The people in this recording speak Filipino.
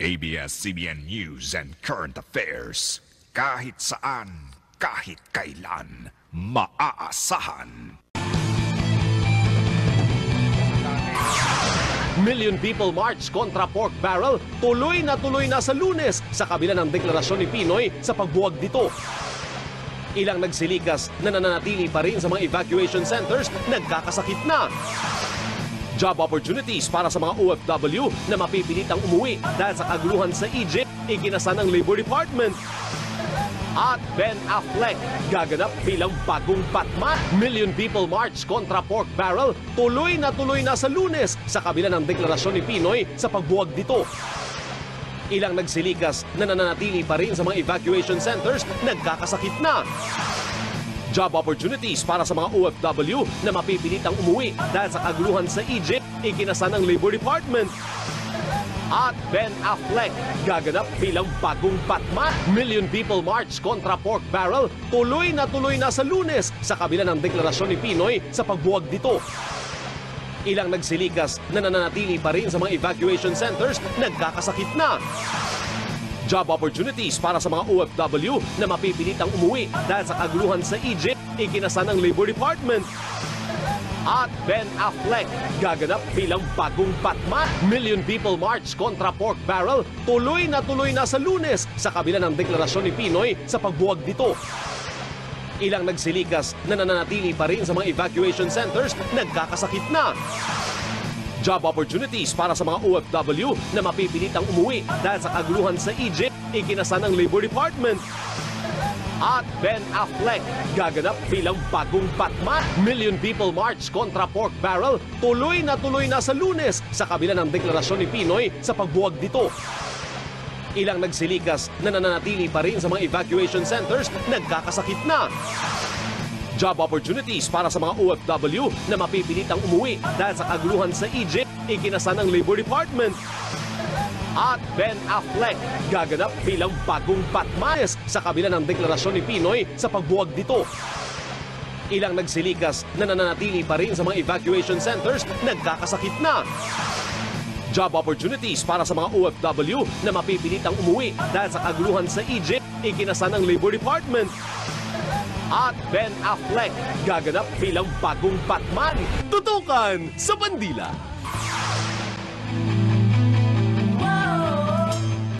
ABS-CBN News and Current Affairs. Kahit saan, kahit kailan, maaasahan. Million People March kontra pork barrel tuloy na sa Lunes sa kabila ng deklarasyon ni Pinoy sa pagbuwag dito. Ilang nagsilikas na nananatili pa rin sa mga evacuation centers nagkakasakit na. Job opportunities para sa mga OFW na mapipilitang umuwi dahil sa kaguluhan sa Egypt, iginasa ng Labor Department. At Ben Affleck gaganap bilang bagong Batman. Million People March kontra pork barrel tuloy na sa Lunes sa kabila ng deklarasyon ni Pinoy sa pagbuwag dito. Ilang nagsilikas na nananatili pa rin sa mga evacuation centers nagkakasakit na. Job opportunities para sa mga OFW na mapipilitang umuwi dahil sa kaguluhan sa Egypt, iginasa ng Labor Department. At Ben Affleck gaganap bilang bagong Batman. Million People March kontra pork barrel tuloy na sa Lunes sa kabila ng deklarasyon ni Pinoy sa pagbuwag dito. Ilang nagsilikas na nananatili pa rin sa mga evacuation centers nagkakasakit na. Job opportunities para sa mga OFW na mapipilitang umuwi dahil sa kaguluhan sa Egypt, iginasa ng Labor Department. At Ben Affleck gaganap bilang bagong Batman. Million People March kontra pork barrel tuloy na sa Lunes sa kabila ng deklarasyon ni Pinoy sa pagbuwag dito. Ilang nagsilikas na nananatili pa rin sa mga evacuation centers nagkakasakit na. Job opportunities para sa mga OFW na mapipilitang umuwi dahil sa kaguluhan sa Egypt, iginasa ng Labor Department. At Ben Affleck gaganap bilang bagong Batman. Million People March kontra pork barrel tuloy na sa Lunes sa kabila ng deklarasyon ni Pinoy sa pagbuwag dito. Ilang nagsilikas na nananatili pa rin sa mga evacuation centers nagkakasakit na. Job opportunities para sa mga OFW na mapipilitang umuwi dahil sa kaguluhan sa Egypt, iginasa ng Labor Department. At Ben Affleck gaganap bilang bagong Batman sa kabila ng deklarasyon ni Pinoy sa pagbuwag dito. Ilang nagsilikas na nananatili pa rin sa mga evacuation centers nagkakasakit na. Job opportunities para sa mga OFW na mapipilitang umuwi dahil sa kaguluhan sa Egypt, iginasa ng Labor Department. At Ben Affleck gaganap bilang bagong Batman. Tutukan sa bandila.